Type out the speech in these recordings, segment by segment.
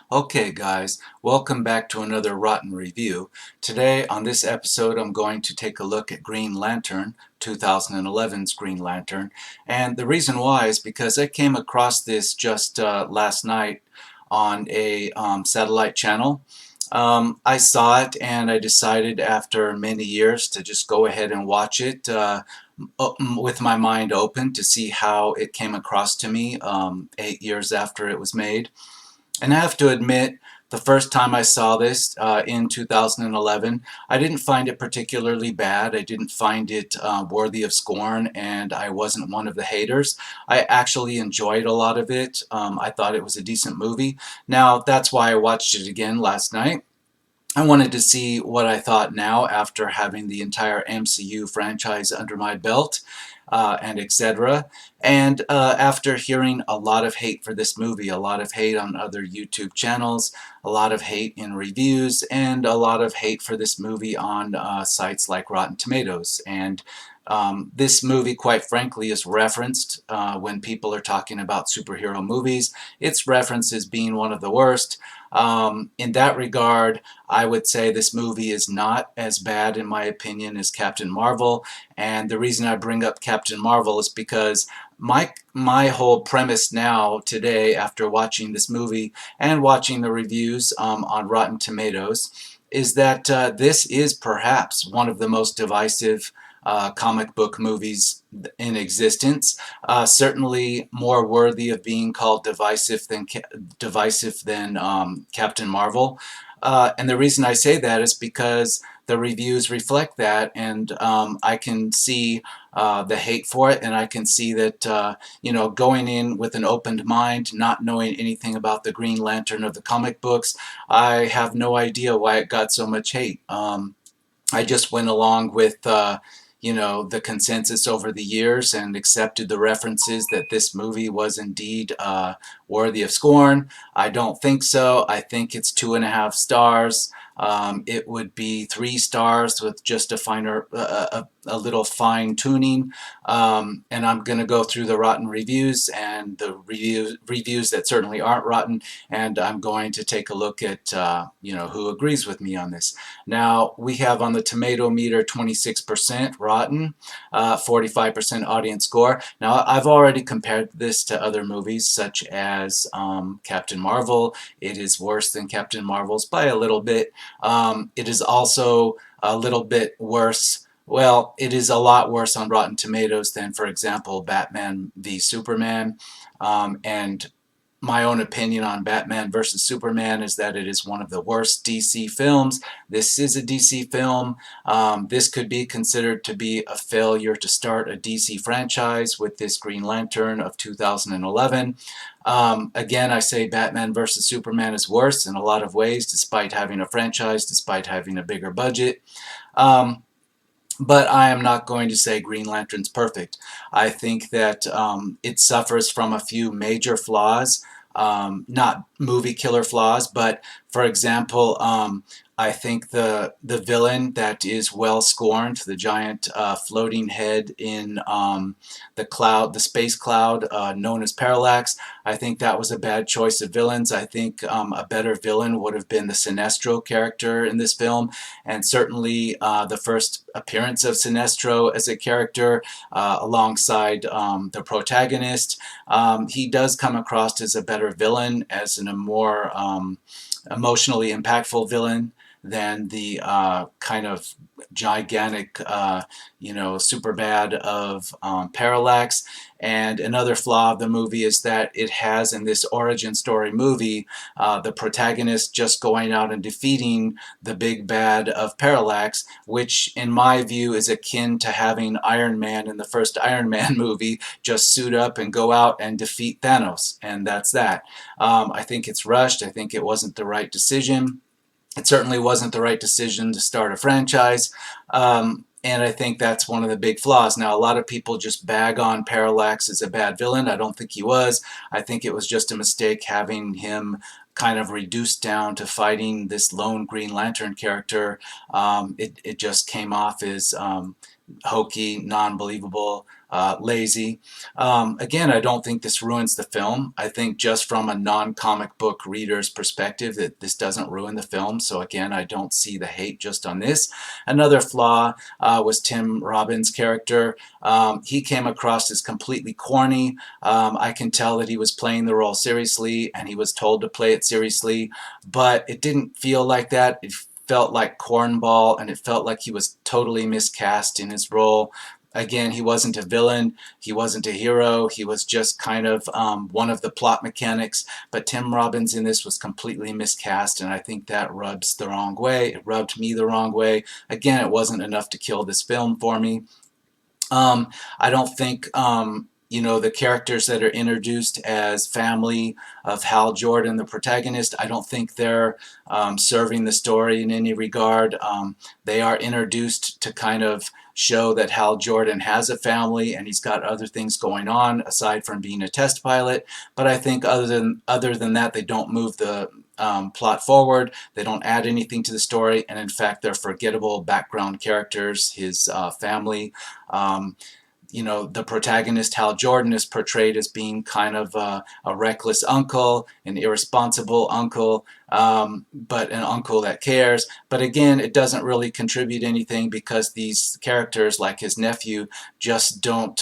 Okay guys, welcome back to another Rotten Review. Today on this episode I'm going to take a look at Green Lantern, 2011's Green Lantern, and the reason why is because I came across this just last night on a satellite channel. I saw it and I decided after many years to just go ahead and watch it with my mind open to see how it came across to me 8 years after it was made. And I have to admit, the first time I saw this in 2011, I didn't find it particularly bad. I didn't find it worthy of scorn, and I wasn't one of the haters. I actually enjoyed a lot of it. I thought it was a decent movie. Now, that's why I watched it again last night. I wanted to see what I thought now after having the entire MCU franchise under my belt, and etc. And after hearing a lot of hate for this movie, a lot of hate on other YouTube channels, a lot of hate in reviews, and a lot of hate for this movie on sites like Rotten Tomatoes. And this movie, quite frankly, is referenced when people are talking about superhero movies. It's referenced as being one of the worst. In that regard, I would say this movie is not as bad, in my opinion, as Captain Marvel. And the reason I bring up Captain Marvel is because my whole premise now today, after watching this movie and watching the reviews on Rotten Tomatoes, is that this is perhaps one of the most divisive comic book movies in existence. Certainly more worthy of being called divisive than Captain Marvel. And the reason I say that is because the reviews reflect that, and I can see the hate for it, and I can see that going in with an opened mind, not knowing anything about the Green Lantern of the comic books, I have no idea why it got so much hate. I just went along with the consensus over the years and accepted the references that this movie was indeed worthy of scorn. I don't think so. I think it's 2.5 stars. It would be 3 stars with just a little fine tuning. And I'm going to go through the rotten reviews and the reviews that certainly aren't rotten, and I'm going to take a look at who agrees with me on this. Now, we have on the tomato meter 26% rotten, 45% audience score. Now, I've already compared this to other movies such as Captain Marvel. It is worse than Captain Marvel's by a little bit. It is also a little bit worse. Well, it is a lot worse on Rotten Tomatoes than, for example, Batman v Superman. And my own opinion on Batman versus Superman is that it is one of the worst DC films. This is a DC film. This could be considered to be a failure to start a DC franchise with this Green Lantern of 2011. Again, I say Batman versus Superman is worse in a lot of ways, despite having a franchise, despite having a bigger budget. But I am not going to say Green Lantern's perfect. I think that it suffers from a few major flaws, not movie killer flaws, but for example, I think the villain that is well scorned, the giant floating head in the space cloud known as Parallax, I think that was a bad choice of villains. I think a better villain would have been the Sinestro character in this film, and certainly the first appearance of Sinestro as a character alongside the protagonist. He does come across as a better villain, as a more emotionally impactful villain than the kind of gigantic, super bad of Parallax. And another flaw of the movie is that it has, in this origin story movie, the protagonist just going out and defeating the big bad of Parallax, which in my view is akin to having Iron Man in the first Iron Man movie just suit up and go out and defeat Thanos, and that's that. I think it's rushed. I think it wasn't the right decision. It certainly wasn't the right decision to start a franchise, and I think that's one of the big flaws. Now, a lot of people just bag on Parallax as a bad villain. I don't think he was. I think it was just a mistake having him kind of reduced down to fighting this lone Green Lantern character. It just came off as hokey, non-believable, lazy. Again, I don't think this ruins the film. I think just from a non-comic book reader's perspective that this doesn't ruin the film. So again, I don't see the hate just on this. Another flaw was Tim Robbins' character. He came across as completely corny. I can tell that he was playing the role seriously and he was told to play it seriously, but it didn't feel like that. It felt like cornball, and it felt like he was totally miscast in his role. Again, he wasn't a villain, he wasn't a hero, he was just kind of one of the plot mechanics, but Tim Robbins in this was completely miscast, and I think that rubs the wrong way. It rubbed me the wrong way. Again, it wasn't enough to kill this film for me. I don't think the characters that are introduced as family of Hal Jordan, the protagonist, I don't think they're serving the story in any regard. They are introduced to kind of show that Hal Jordan has a family and he's got other things going on aside from being a test pilot. But I think other than that, they don't move the plot forward. They don't add anything to the story, and in fact, they're forgettable background characters. His family. The protagonist, Hal Jordan, is portrayed as being kind of a reckless uncle, an irresponsible uncle, but an uncle that cares. But again, it doesn't really contribute anything because these characters, like his nephew, just don't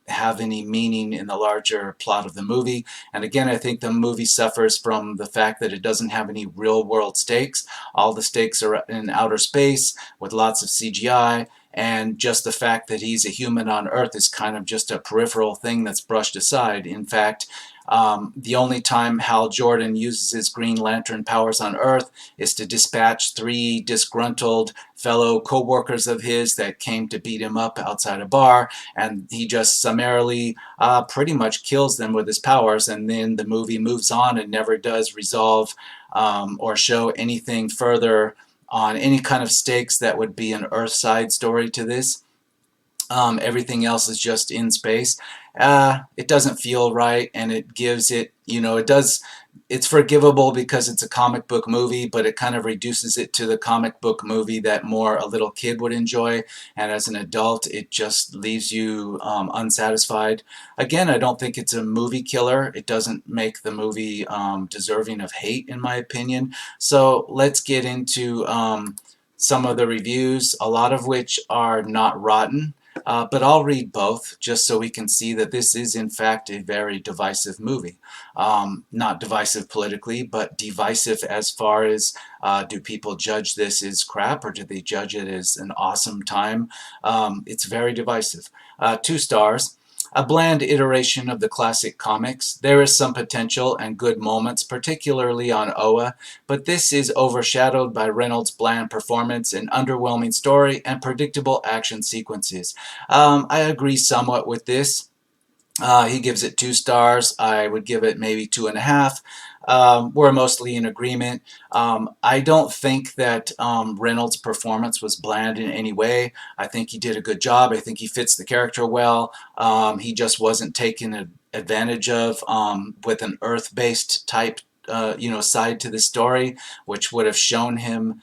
have any meaning in the larger plot of the movie. And again, I think the movie suffers from the fact that it doesn't have any real-world stakes. All the stakes are in outer space with lots of CGI. And just the fact that he's a human on Earth is kind of just a peripheral thing that's brushed aside. In fact, the only time Hal Jordan uses his Green Lantern powers on Earth is to dispatch 3 disgruntled fellow co-workers of his that came to beat him up outside a bar, and he just summarily pretty much kills them with his powers, and then the movie moves on and never does resolve or show anything further on any kind of stakes that would be an Earthside story to this. Everything else is just in space. It doesn't feel right, and it gives it, it's forgivable because it's a comic book movie, but it kind of reduces it to the comic book movie that more a little kid would enjoy, and as an adult, it just leaves you unsatisfied. Again, I don't think it's a movie killer. It doesn't make the movie deserving of hate, in my opinion. So let's get into some of the reviews, a lot of which are not rotten. But I'll read both just so we can see that this is in fact a very divisive movie. Not divisive politically, but divisive as far as do people judge this as crap or do they judge it as an awesome time? It's very divisive. 2 stars. A bland iteration of the classic comics. There is some potential and good moments, particularly on Oa, but this is overshadowed by Reynolds' bland performance, an underwhelming story, and predictable action sequences. I agree somewhat with this. He gives it 2 stars. I would give it maybe 2.5. We're mostly in agreement. I don't think that Reynolds' performance was bland in any way. I think he did a good job. I think he fits the character well. He just wasn't taken advantage of with an Earth-based type side to the story, which would have shown him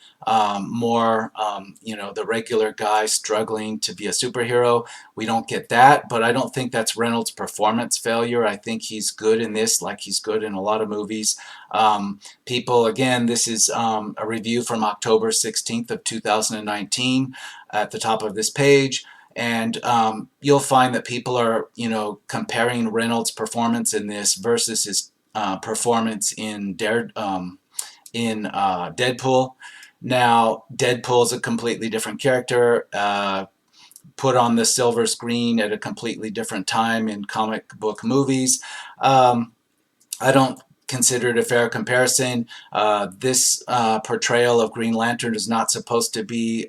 more, the regular guy struggling to be a superhero. We don't get that, but I don't think that's Reynolds' performance failure. I think he's good in this, like he's good in a lot of movies. People, again, this is a review from October 16th of 2019 at the top of this page. And you'll find that people are, comparing Reynolds' performance in this versus his performance in Deadpool. Now, Deadpool is a completely different character, put on the silver screen at a completely different time in comic book movies. I don't consider it a fair comparison. This portrayal of Green Lantern is not supposed to be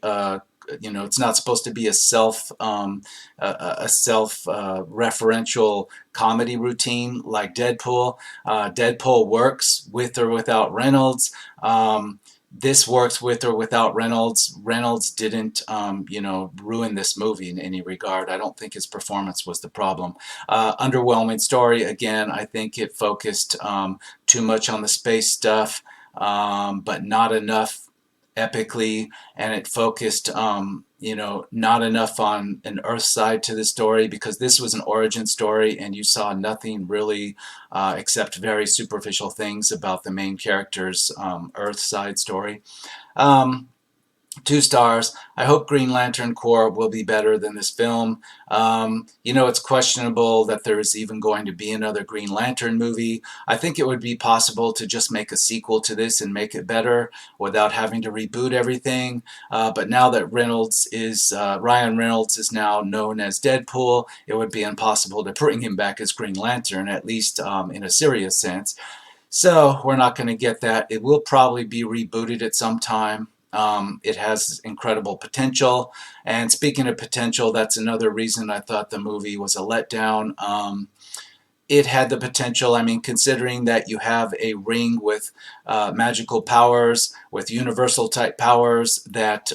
it's not supposed to be a self-referential comedy routine like Deadpool. Deadpool works with or without Reynolds. This works with or without Reynolds. Reynolds didn't, ruin this movie in any regard. I don't think his performance was the problem. Underwhelming story. Again, I think it focused too much on the space stuff, but not enough epically, and it focused, not enough on an Earth side to the story, because this was an origin story and you saw nothing really except very superficial things about the main character's Earth side story. Um, 2 stars. I hope Green Lantern Corps will be better than this film. It's questionable that there is even going to be another Green Lantern movie. I think it would be possible to just make a sequel to this and make it better without having to reboot everything. But now that Ryan Reynolds is now known as Deadpool, it would be impossible to bring him back as Green Lantern, at least in a serious sense. So we're not going to get that. It will probably be rebooted at some time. It has incredible potential. And speaking of potential, that's another reason I thought the movie was a letdown. It had the potential, I mean, considering that you have a ring with magical powers, with universal type powers that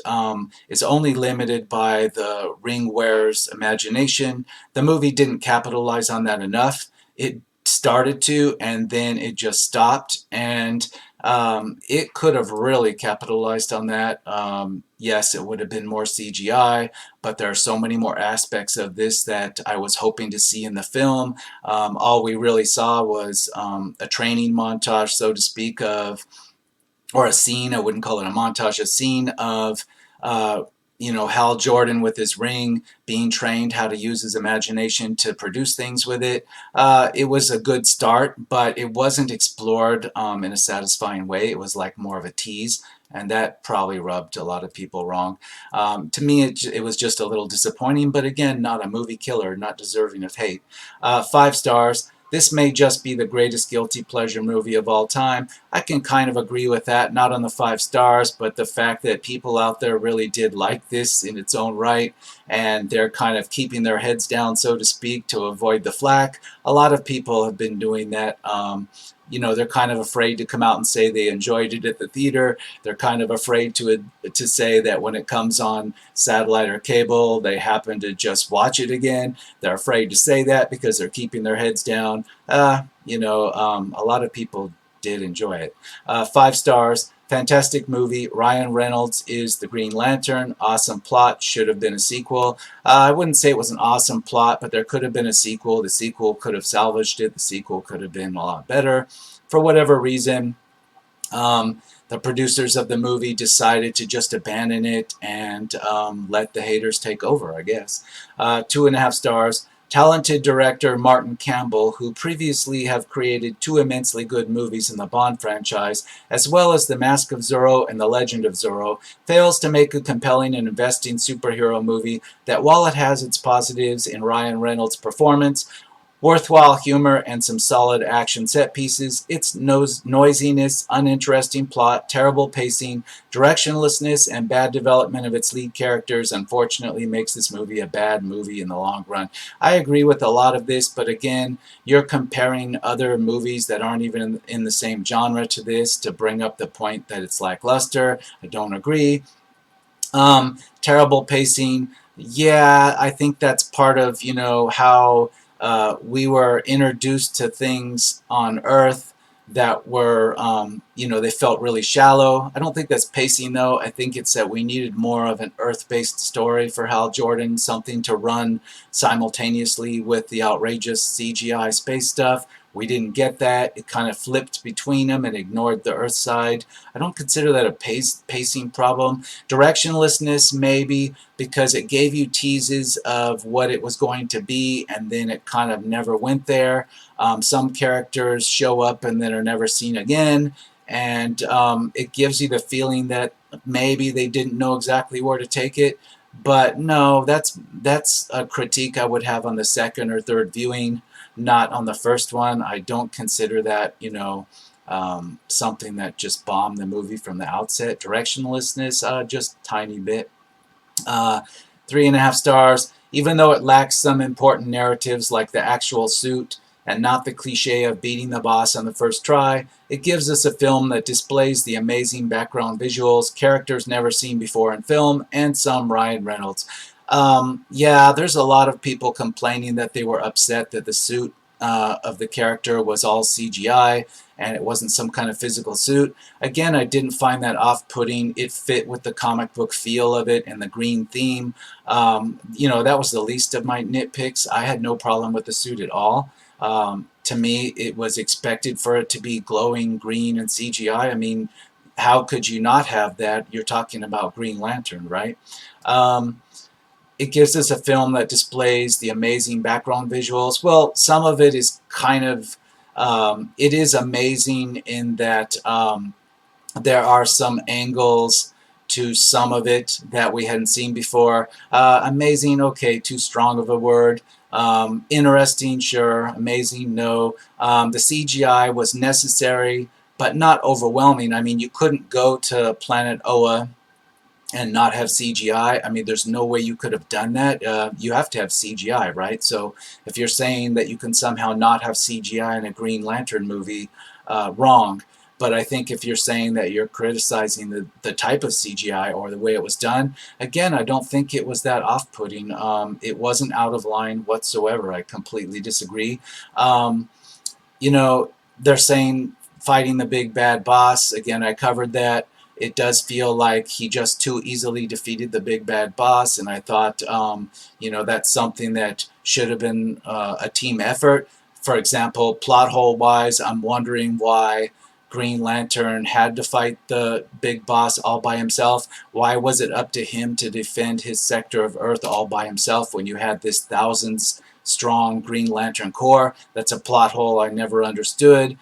is only limited by the ring wearer's imagination. The movie didn't capitalize on that enough. It started to, and then it just stopped. And it could have really capitalized on that. Yes, it would have been more CGI, but there are so many more aspects of this that I was hoping to see in the film. All we really saw was a training montage, so to speak, or a scene, I wouldn't call it a montage, a scene of, Hal Jordan with his ring being trained how to use his imagination to produce things with it. It was a good start, but it wasn't explored in a satisfying way. It was like more of a tease, and that probably rubbed a lot of people wrong. To me, it was just a little disappointing, but again, not a movie killer, not deserving of hate. 5 stars. This may just be the greatest guilty pleasure movie of all time. I can kind of agree with that, not on the 5 stars, but the fact that people out there really did like this in its own right, and they're kind of keeping their heads down, so to speak, to avoid the flack. A lot of people have been doing that. They're kind of afraid to come out and say they enjoyed it at the theater. They're kind of afraid to say that when it comes on satellite or cable, they happen to just watch it again. They're afraid to say that because they're keeping their heads down. A lot of people did enjoy it. 5 stars. Fantastic movie. Ryan Reynolds is the Green Lantern. Awesome plot. Should have been a sequel. I wouldn't say it was an awesome plot, but there could have been a sequel. The sequel could have salvaged it. The sequel could have been a lot better. For whatever reason, the producers of the movie decided to just abandon it and let the haters take over, I guess. 2.5 stars. Talented director Martin Campbell, who previously have created 2 immensely good movies in the Bond franchise, as well as The Mask of Zorro and The Legend of Zorro, fails to make a compelling and investing superhero movie that, while it has its positives in Ryan Reynolds' performance, worthwhile humor, and some solid action set pieces, its noisiness, uninteresting plot, terrible pacing, directionlessness, and bad development of its lead characters unfortunately makes this movie a bad movie in the long run. I agree with a lot of this, but again, you're comparing other movies that aren't even in the same genre to this to bring up the point that it's lackluster. I don't agree. Terrible pacing. Yeah, I think that's part of, how we were introduced to things on Earth that were, they felt really shallow. I don't think that's pacing, though. I think it's that we needed more of an Earth-based story for Hal Jordan, something to run simultaneously with the outrageous CGI space stuff. We didn't get that. It kind of flipped between them and ignored the Earth side. I don't consider that a pacing problem. Directionlessness, maybe, because it gave you teases of what it was going to be, and then it kind of never went there. Some characters show up and then are never seen again, and it gives you the feeling that maybe they didn't know exactly where to take it. But no, that's a critique I would have on the second or third viewing, not on the first one. I don't consider that, something that just bombed the movie from the outset. Directionlessness, just a tiny bit. 3.5 stars. Even though it lacks some important narratives like the actual suit and not the cliche of beating the boss on the first try, it gives us a film that displays the amazing background visuals, characters never seen before in film, and some Ryan Reynolds. Yeah, there's a lot of people complaining that they were upset that the suit of the character was all CGI and it wasn't some kind of physical suit. Again, I didn't find that off-putting. It fit with the comic book feel of it and the green theme. You know, that was the least of my nitpicks. I had no problem with the suit at all. To me, it was expected for it to be glowing green and CGI. I mean, how could you not have that? You're talking about Green Lantern, right? Um, it gives us a film that displays the amazing background visuals. Well, some of it is kind of, it is amazing in that there are some angles to some of it that we hadn't seen before. Amazing, okay, too strong of a word. Interesting, sure. Amazing, no. The CGI was necessary, but not overwhelming. I mean, you couldn't go to Planet Oa and not have CGI. I mean, there's no way you could have done that. You have to have CGI, right? So if you're saying that you can somehow not have CGI in a Green Lantern movie, wrong. But I think if you're saying that you're criticizing the type of CGI or the way it was done, again, I don't think it was that off-putting. It wasn't out of line whatsoever. I completely disagree. Um, you know, they're saying fighting the big bad boss. Again, I covered that. It does feel like he just too easily defeated the big bad boss, and I thought, you know, that's something that should have been a team effort. For example, plot hole wise, I'm wondering why Green Lantern had to fight the big boss all by himself. Why was it up to him to defend his sector of Earth all by himself when you had this thousands strong Green Lantern Corps? That's a plot hole I never understood.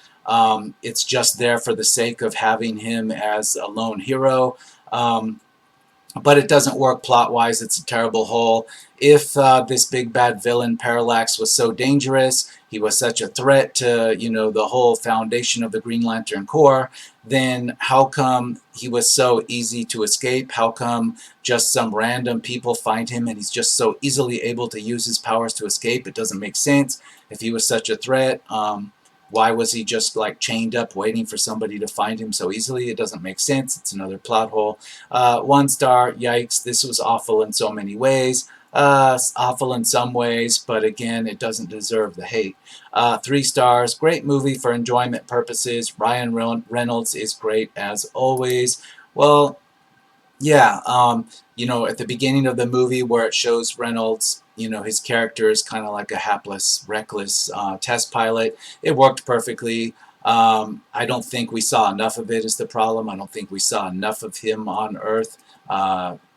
It's just there for the sake of having him as a lone hero. But it doesn't work plot-wise. It's a terrible hole. If this big bad villain Parallax was so dangerous, he was such a threat to, you know, the whole foundation of the Green Lantern Corps, then how come he was so easy to escape? How come just some random people find him and he's just so easily able to use his powers to escape? It doesn't make sense. If he was such a threat, why was he just like chained up waiting for somebody to find him so easily? It doesn't make sense. It's another plot hole. 1 star, yikes, this was awful in so many ways. Awful in some ways, but again, it doesn't deserve the hate. 3 stars, great movie for enjoyment purposes. Ryan Reynolds is great as always. Well, yeah, you know, at the beginning of the movie where it shows Reynolds, you know, his character is kind of like a hapless, reckless test pilot. It worked perfectly. I don't think we saw enough of it is the problem. I don't think we saw enough of him on Earth.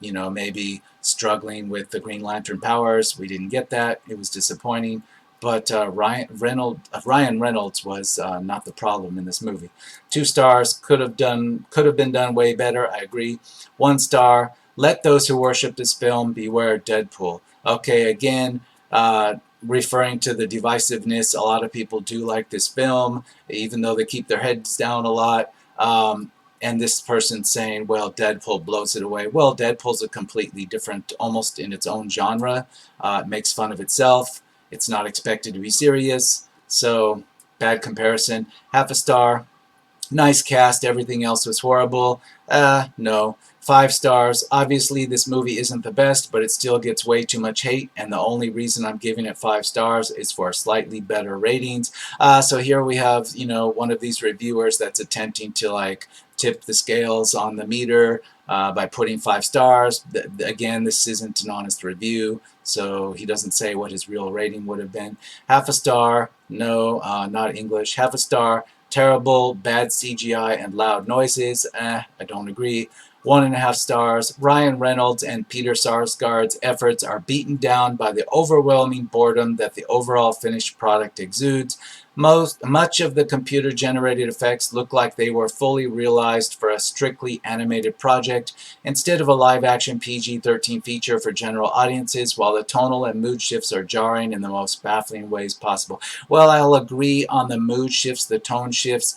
You know, maybe struggling with the Green Lantern powers. We didn't get that. It was disappointing. But Ryan Reynolds was not the problem in this movie. 2 stars, could have been done way better. I agree. 1 star, let those who worship this film beware Deadpool. Okay, again, referring to the divisiveness, a lot of people do like this film, even though they keep their heads down a lot. And this person saying, well, Deadpool blows it away. Well, Deadpool's a completely different, almost in its own genre. It makes fun of itself. It's not expected to be serious. So, bad comparison. 0.5 star. Nice cast, everything else was horrible. No. 5 stars. Obviously, this movie isn't the best, but it still gets way too much hate, and the only reason I'm giving it 5 stars is for slightly better ratings. So here we have, you know, one of these reviewers that's attempting to, like, tip the scales on the meter by putting 5 stars. Again, this isn't an honest review, so he doesn't say what his real rating would have been. 0.5 star. No, not English. 0.5 star. Terrible, bad CGI and loud noises. I don't agree. 1.5 stars. Ryan Reynolds and Peter Sarsgaard's efforts are beaten down by the overwhelming boredom that the overall finished product exudes. Much of the computer-generated effects look like they were fully realized for a strictly animated project instead of a live-action PG-13 feature for general audiences, while the tonal and mood shifts are jarring in the most baffling ways possible. Well, I'll agree on the mood shifts, the tone shifts.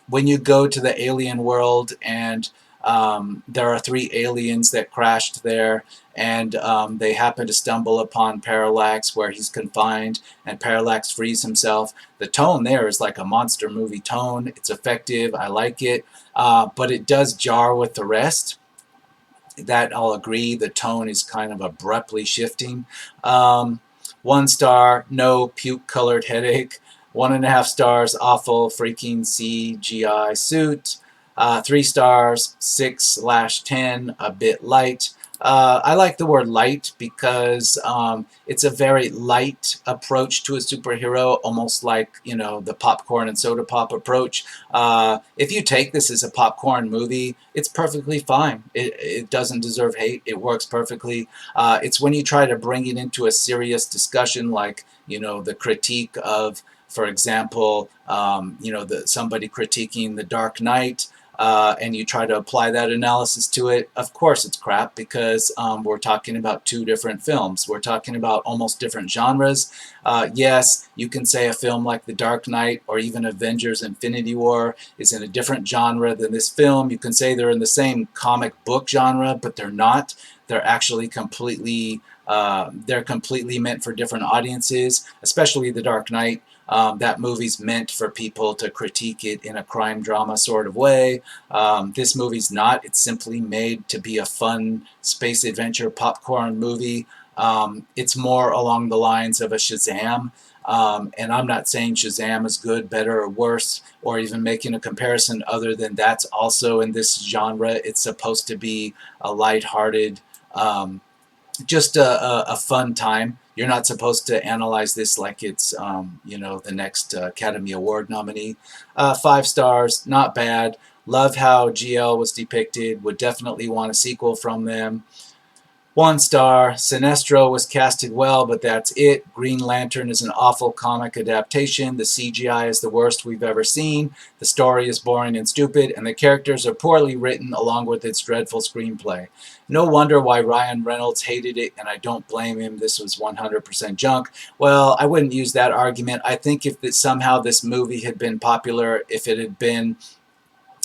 When you go to the alien world and there are 3 aliens that crashed there, and they happen to stumble upon Parallax where he's confined, and Parallax frees himself. The tone there is like a monster movie tone. It's effective. I like it. But it does jar with the rest. That I'll agree. The tone is kind of abruptly shifting. 1 star, no puke colored headache. 1.5 stars, awful freaking CGI suit. 3 stars, 6/10, a bit light. I like the word light because it's a very light approach to a superhero, almost like, the popcorn and soda pop approach. If you take this as a popcorn movie, it's perfectly fine. It doesn't deserve hate. It works perfectly. It's when you try to bring it into a serious discussion, like, the critique of, for example, somebody critiquing The Dark Knight, and you try to apply that analysis to it, of course it's crap because we're talking about two different films. We're talking about almost different genres. Yes, you can say a film like The Dark Knight or even Avengers Infinity War is in a different genre than this film. You can say they're in the same comic book genre, but they're not. They're actually completely meant for different audiences, especially The Dark Knight. That movie's meant for people to critique it in a crime drama sort of way. This movie's not. It's simply made to be a fun space adventure popcorn movie. It's more along the lines of a Shazam. And I'm not saying Shazam is good, better, or worse, or even making a comparison other than that's also in this genre. It's supposed to be a lighthearted, just a fun time. You're not supposed to analyze this like it's, the next Academy Award nominee. 5 stars, not bad. Love how GL was depicted. Would definitely want a sequel from them. 1 star, Sinestro was casted well, but that's it. Green Lantern is an awful comic adaptation. The CGI is the worst we've ever seen. The story is boring and stupid, and the characters are poorly written along with its dreadful screenplay. No wonder why Ryan Reynolds hated it, and I don't blame him. This was 100% junk. Well, I wouldn't use that argument. I think if somehow this movie had been popular, if it had been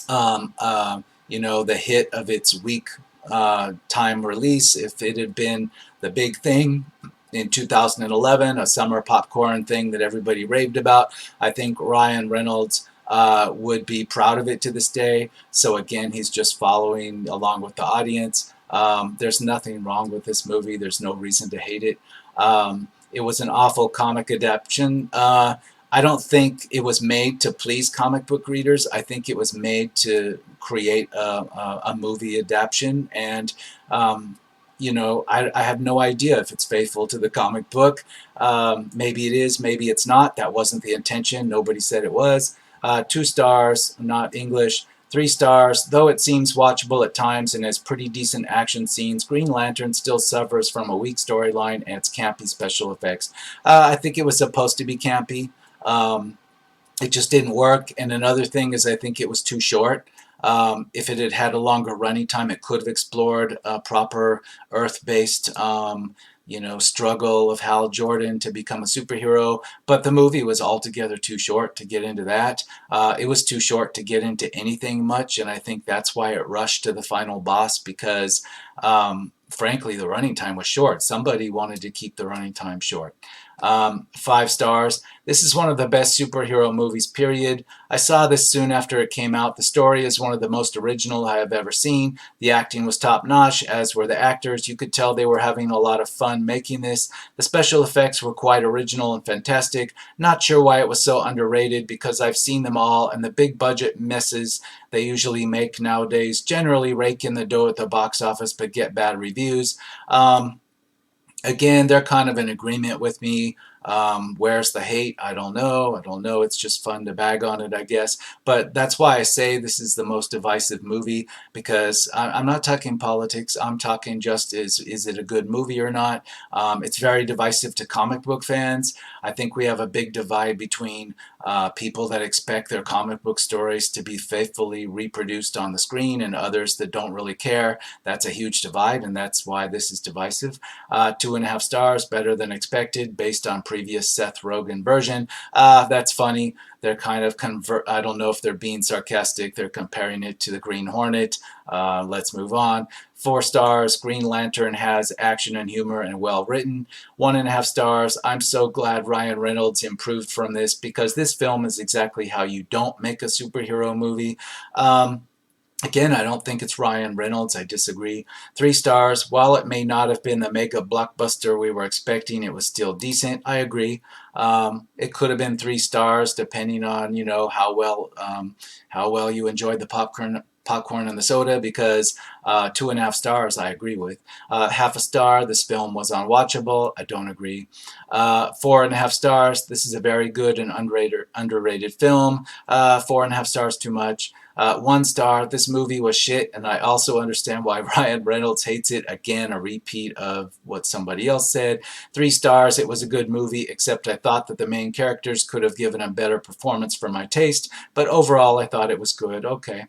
the hit of its week time release, if it had been the big thing in 2011, a summer popcorn thing that everybody raved about, I think Ryan Reynolds would be proud of it to this day. So again, he's just following along with the audience. There's nothing wrong with this movie. There's no reason to hate it. It was an awful comic adaptation. I don't think it was made to please comic book readers. I think it was made to create a movie adaptation. And, I have no idea if it's faithful to the comic book. Maybe it is, maybe it's not. That wasn't the intention. Nobody said it was. 2 stars, not English. 3 stars, though it seems watchable at times and has pretty decent action scenes, Green Lantern still suffers from a weak storyline and its campy special effects. I think it was supposed to be campy. It just didn't work. And another thing is I think it was too short. If it had had a longer running time, it could have explored a proper Earth-based, struggle of Hal Jordan to become a superhero. But the movie was altogether too short to get into that. It was too short to get into anything much, and I think that's why it rushed to the final boss because, frankly, the running time was short. Somebody wanted to keep the running time short. 5 stars. This is one of the best superhero movies, period. I saw this soon after it came out. The story is one of the most original I have ever seen. The acting was top-notch, as were the actors. You could tell they were having a lot of fun making this. The special effects were quite original and fantastic. Not sure why it was so underrated because I've seen them all, and the big-budget messes they usually make nowadays generally rake in the dough at the box office but get bad reviews. Again, they're kind of in agreement with me. Where's the hate? I don't know. It's just fun to bag on it, I guess. But that's why I say this is the most divisive movie because I'm not talking politics. I'm talking just is it a good movie or not? It's very divisive to comic book fans. I think we have a big divide between people that expect their comic book stories to be faithfully reproduced on the screen and others that don't really care. That's a huge divide, and that's why this is divisive. 2.5 stars, better than expected, based on previous Seth Rogen version. That's funny. They're kind of I don't know if they're being sarcastic. They're comparing it to the Green Hornet. Let's move on. 4 stars. Green Lantern has action and humor and well written. 1.5 stars. I'm so glad Ryan Reynolds improved from this because this film is exactly how you don't make a superhero movie. Again, I don't think it's Ryan Reynolds. I disagree. 3 stars. While it may not have been the mega blockbuster we were expecting, it was still decent. I agree. It could have been 3 stars, depending on how well you enjoyed the popcorn and the soda. Because 2.5 stars, I agree with. Half a star. This film was unwatchable. I don't agree. 4.5 stars. This is a very good and underrated film. 4.5 stars too much. 1 star, this movie was shit, and I also understand why Ryan Reynolds hates it. Again, a repeat of what somebody else said. 3 stars, it was a good movie, except I thought that the main characters could have given a better performance for my taste, but overall I thought it was good. Okay.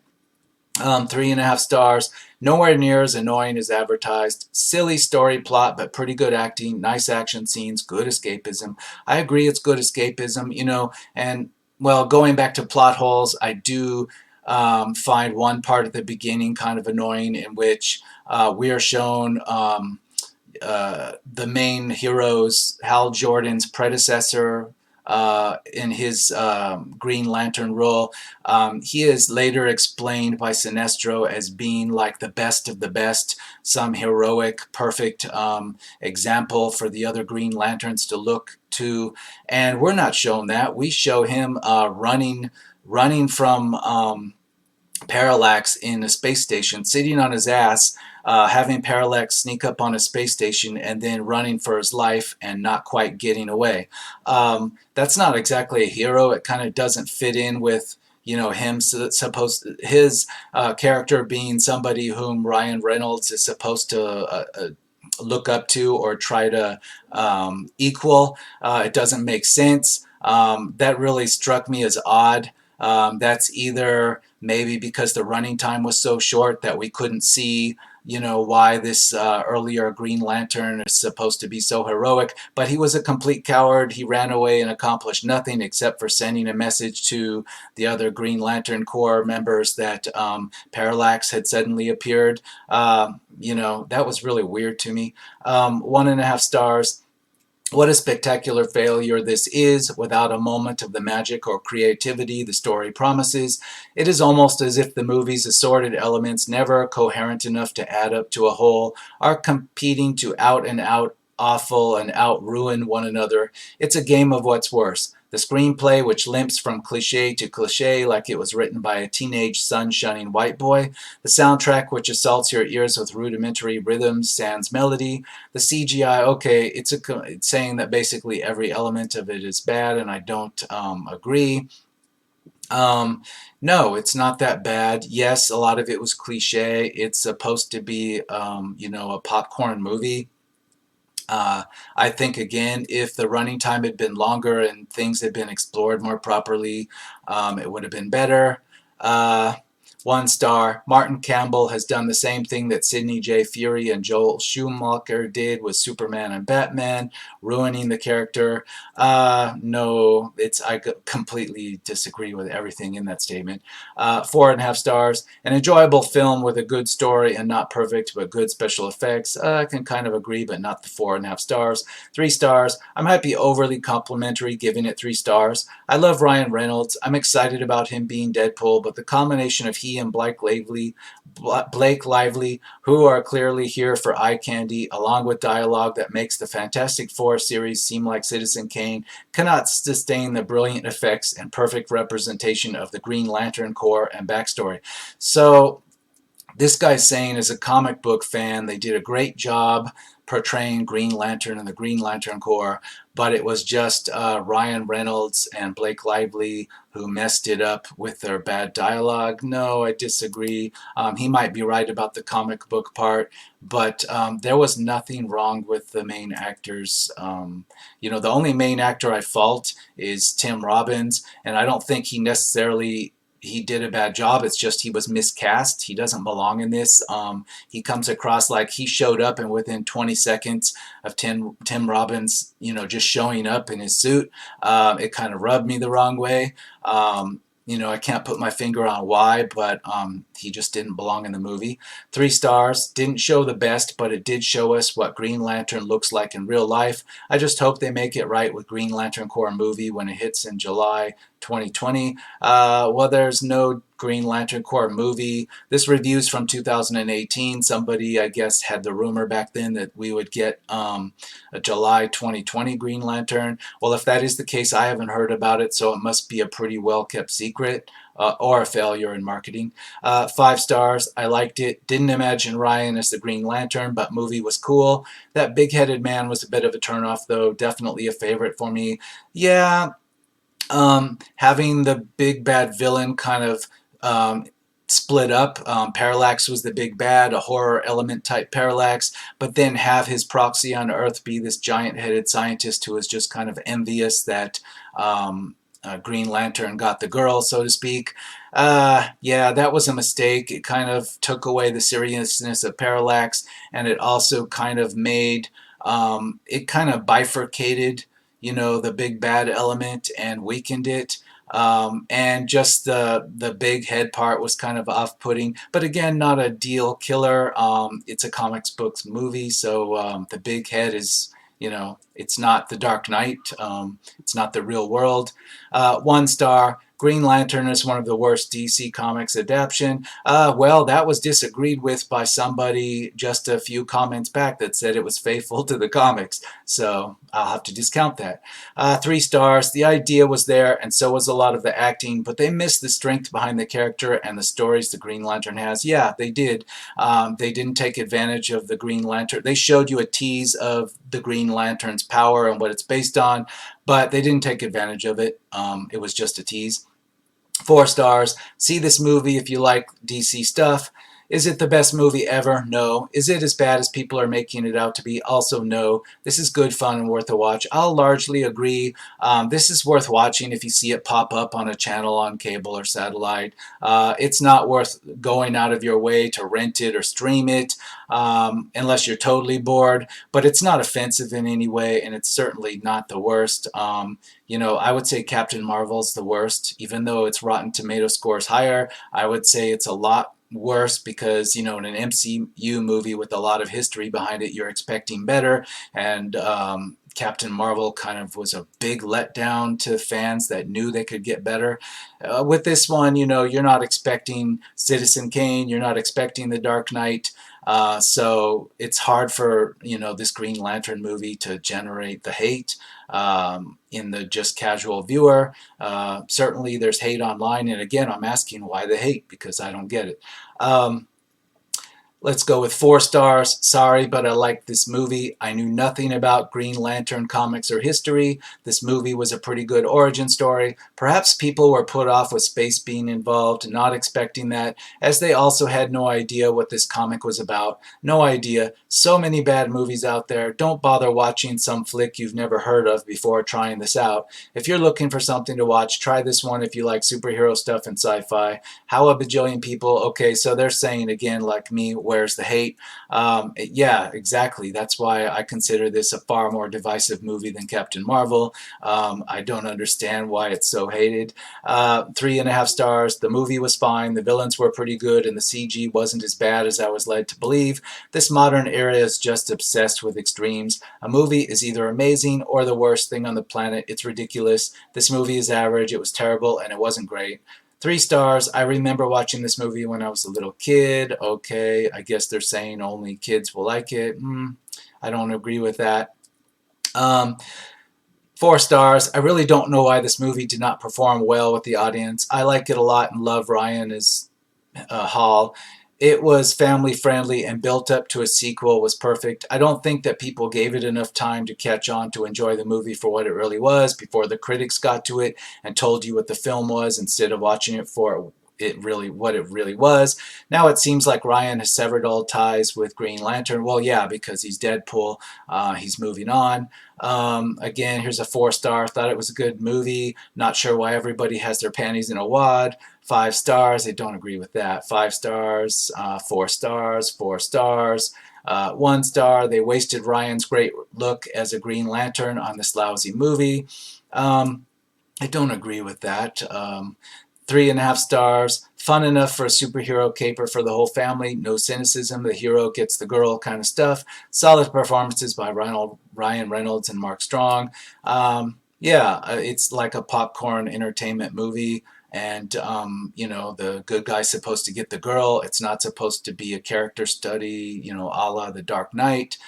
3.5 stars, nowhere near as annoying as advertised. Silly story plot, but pretty good acting, nice action scenes, good escapism. I agree it's good escapism, and well, going back to plot holes, I do find one part at the beginning kind of annoying in which we are shown the main hero's Hal Jordan's predecessor in his Green Lantern role. He is later explained by Sinestro as being like the best of the best, some heroic, perfect example for the other Green Lanterns to look to. And we're not shown that. We show him running from Parallax in a space station, sitting on his ass, having Parallax sneak up on a space station, and then running for his life and not quite getting away. That's not exactly a hero. It kind of doesn't fit in with him his character being somebody whom Ryan Reynolds is supposed to look up to or try to equal. It doesn't make sense. That really struck me as odd. That's either maybe because the running time was so short that we couldn't see, why this earlier Green Lantern is supposed to be so heroic, but he was a complete coward. He ran away and accomplished nothing except for sending a message to the other Green Lantern Corps members that Parallax had suddenly appeared. That was really weird to me. 1.5 stars. What a spectacular failure this is, without a moment of the magic or creativity the story promises. It is almost as if the movie's assorted elements, never coherent enough to add up to a whole, are competing to out and out awful and out ruin one another. It's a game of what's worse. The screenplay, which limps from cliche to cliche like it was written by a teenage sun-shunning white boy. The soundtrack, which assaults your ears with rudimentary rhythms sans melody. The CGI, okay, it's saying that basically every element of it is bad, and I don't agree. No, it's not that bad. Yes, a lot of it was cliche. It's supposed to be, a popcorn movie. I think, again, if the running time had been longer and things had been explored more properly, it would have been better. 1 star. Martin Campbell has done the same thing that Sidney J. Furie and Joel Schumacher did with Superman and Batman, ruining the character. No, I completely disagree with everything in that statement. 4.5 stars. An enjoyable film with a good story and not perfect, but good special effects. I can kind of agree, but not the 4.5 stars. 3 stars. I might be overly complimentary giving it 3 stars. I love Ryan Reynolds. I'm excited about him being Deadpool, but the combination of he and Blake Lively, who are clearly here for eye candy, along with dialogue that makes the Fantastic Four series seem like Citizen Kane, cannot sustain the brilliant effects and perfect representation of the Green Lantern Corps and backstory. So this guy's saying, as a comic book fan, they did a great job portraying Green Lantern and the Green Lantern Corps, but it was just Ryan Reynolds and Blake Lively who messed it up with their bad dialogue. No, I disagree. He might be right about the comic book part, but there was nothing wrong with the main actors. The only main actor I fault is Tim Robbins, and I don't think he did a bad job. It's just he was miscast. He doesn't belong in this. He comes across like he showed up, and within 20 seconds of Tim Robbins, just showing up in his suit, it kind of rubbed me the wrong way. I can't put my finger on why, but he just didn't belong in the movie. 3 stars. Didn't show the best, but it did show us what Green Lantern looks like in real life. I just hope they make it right with Green Lantern Corps movie when it hits in July 2020. Well, there's no Green Lantern Corps movie. This review's from 2018. Somebody, I guess, had the rumor back then that we would get a July 2020 Green Lantern. Well, if that is the case, I haven't heard about it, so it must be a pretty well-kept secret. Or a failure in marketing. 5 stars. I liked it. Didn't imagine Ryan as the Green Lantern, but movie was cool. That big-headed man was a bit of a turnoff, though. Definitely a favorite for me. Yeah, having the big bad villain kind of um, split up. Parallax was the big bad, a horror element type Parallax, but then have his proxy on Earth be this giant headed scientist who is just kind of envious that Green Lantern got the girl, so to speak. Yeah, that was a mistake. It kind of took away the seriousness of Parallax, and it also kind of made it kind of bifurcated, the big bad element and weakened it. And just the big head part was kind of off-putting, but again, not a deal killer. It's a comics books movie, so the big head is, it's not the Dark Knight. It's not the real world. 1 star. Green Lantern is one of the worst DC Comics adaptation. Well, that was disagreed with by somebody just a few comments back that said it was faithful to the comics. So I'll have to discount that. 3 stars. The idea was there, and so was a lot of the acting, but they missed the strength behind the character and the stories the Green Lantern has. Yeah, they did. They didn't take advantage of the Green Lantern. They showed you a tease of the Green Lantern's power and what it's based on, but they didn't take advantage of it. It was just a tease. 4 stars. See this movie if you like DC stuff. Is it the best movie ever? No. Is it as bad as people are making it out to be? Also no. This is good fun and worth a watch. I'll largely agree. This is worth watching if you see it pop up on a channel on cable or satellite. It's not worth going out of your way to rent it or stream it unless you're totally bored. But it's not offensive in any way, and it's certainly not the worst. I would say Captain Marvel's the worst. Even though its Rotten Tomato scores higher, I would say it's a lot worse because, in an MCU movie with a lot of history behind it, you're expecting better. And Captain Marvel kind of was a big letdown to fans that knew they could get better. With this one, you're not expecting Citizen Kane, you're not expecting The Dark Knight. So it's hard for, this Green Lantern movie to generate the hate in the just casual viewer. Certainly there's hate online, and again, I'm asking why the hate, because I don't get it. Let's go with 4 stars. Sorry, but I liked this movie. I knew nothing about Green Lantern comics or history. This movie was a pretty good origin story. Perhaps people were put off with space being involved, not expecting that, as they also had no idea what this comic was about. No idea. So many bad movies out there. Don't bother watching some flick you've never heard of before trying this out. If you're looking for something to watch, try this one if you like superhero stuff and sci-fi. How a bajillion people, okay, so they're saying again, like me, where's the hate? Yeah, exactly. That's why I consider this a far more divisive movie than Captain Marvel. I don't understand why it's so hated. 3.5 stars. The movie was fine. The villains were pretty good, and the CG wasn't as bad as I was led to believe. This modern era is just obsessed with extremes. A movie is either amazing or the worst thing on the planet. It's ridiculous. This movie is average. It was terrible, and it wasn't great. 3 stars. I remember watching this movie when I was a little kid. Okay, I guess they're saying only kids will like it. I don't agree with that. 4 stars. I really don't know why this movie did not perform well with the audience. I like it a lot and love Ryan as Hall. It was family friendly and built up to a sequel was perfect. I don't think that people gave it enough time to catch on to enjoy the movie for what it really was before the critics got to it and told you what the film was instead of watching it for what it really was. Now it seems like Ryan has severed all ties with Green Lantern. Well, yeah, because he's Deadpool. He's moving on. Again, here's a 4 star. Thought it was a good movie. Not sure why everybody has their panties in a wad. 5 stars. I don't agree with that. 5 stars. 4 stars. 4 stars. 1 star. They wasted Ryan's great look as a Green Lantern on this lousy movie. I don't agree with that. 3.5 stars. Fun enough for a superhero caper for the whole family. No cynicism. The hero gets the girl kind of stuff. Solid performances by Ryan Reynolds and Mark Strong. Yeah, it's like a popcorn entertainment movie. and the good guy's supposed to get the girl. It's not supposed to be a character study, a la The Dark Knight.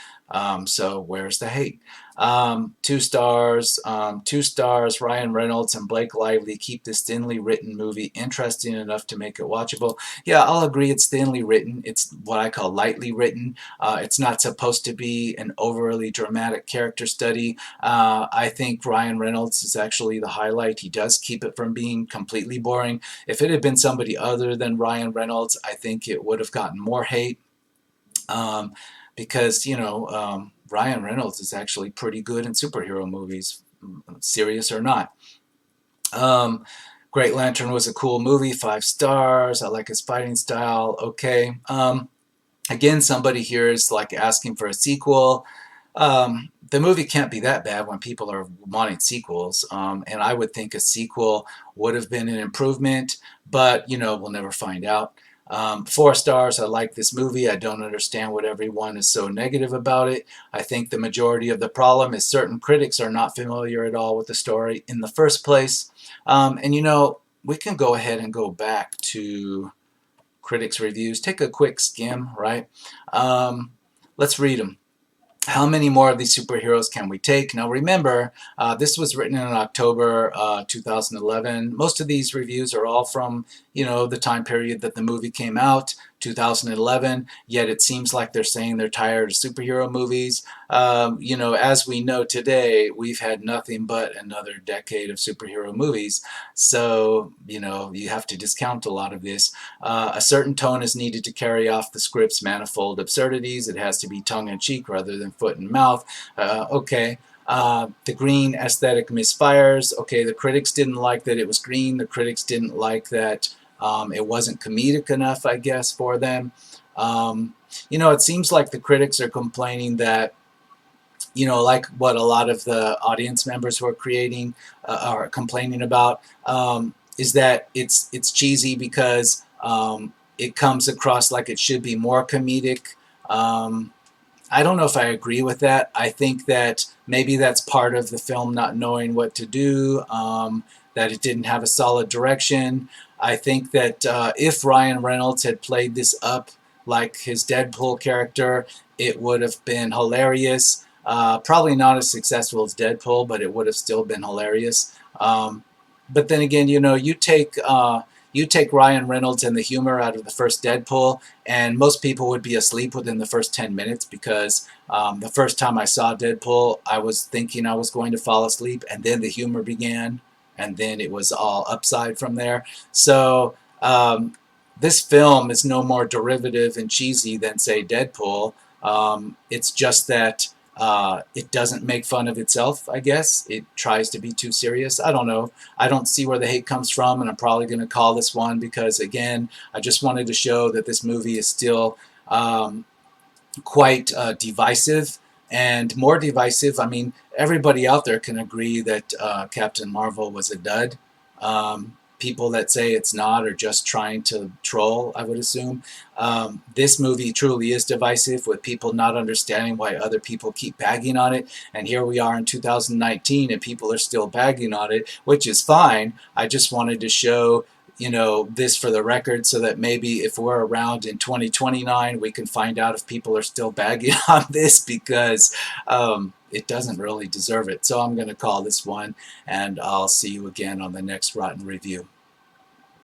So where's the hate? 2 stars. 2 stars. Ryan Reynolds and Blake Lively keep this thinly written movie interesting enough to make it watchable. Yeah, I'll agree it's thinly written. It's what I call lightly written. It's not supposed to be an overly dramatic character study. I think Ryan Reynolds is actually the highlight. He does keep it from being completely boring. If it had been somebody other than Ryan Reynolds, I think it would have gotten more hate. Um, because Ryan Reynolds is actually pretty good in superhero movies, serious or not. Um, Great Lantern was a cool movie, 5 stars. I like his fighting style. Okay. Again, somebody here is like asking for a sequel. The movie can't be that bad when people are wanting sequels, and I would think a sequel would have been an improvement, but we'll never find out. 4 stars. I like this movie. I don't understand what everyone is so negative about it. I think the majority of the problem is certain critics are not familiar at all with the story in the first place. And we can go ahead and go back to critics' reviews. Take a quick skim, right? Let's read them. How many more of these superheroes can we take? Now remember, this was written in October 2011. Most of these reviews are all from, the time period that the movie came out, 2011, yet it seems like they're saying they're tired of superhero movies. As we know today, we've had nothing but another decade of superhero movies. So, you have to discount a lot of this. A certain tone is needed to carry off the script's manifold absurdities. It has to be tongue-in-cheek rather than foot and mouth. Okay. The green aesthetic misfires. Okay, the critics didn't like that it was green. The critics didn't like that it wasn't comedic enough, I guess, for them. It seems like the critics are complaining that, like what a lot of the audience members who are creating are complaining about, is that it's cheesy because it comes across like it should be more comedic. I don't know if I agree with that. I think that maybe that's part of the film not knowing what to do, that it didn't have a solid direction. I think that if Ryan Reynolds had played this up like his Deadpool character, it would have been hilarious. Probably not as successful as Deadpool, but it would have still been hilarious. But then again, you take Ryan Reynolds and the humor out of the first Deadpool, and most people would be asleep within the first 10 minutes because the first time I saw Deadpool, I was thinking I was going to fall asleep, and then the humor began, and then it was all upside from there. So this film is no more derivative and cheesy than, say, Deadpool. It's just that it doesn't make fun of itself, I guess. It tries to be too serious. I don't know. I don't see where the hate comes from, and I'm probably going to call this one because, again, I just wanted to show that this movie is still quite divisive, and more divisive. I mean, everybody out there can agree that Captain Marvel was a dud. People that say it's not are just trying to troll, I would assume. This movie truly is divisive, with people not understanding why other people keep bagging on it. And here we are in 2019 and people are still bagging on it, which is fine. I just wanted to show this for the record so that maybe if we're around in 2029, we can find out if people are still bagging on this, because it doesn't really deserve it. So I'm going to call this one, and I'll see you again on the next Rotten Review.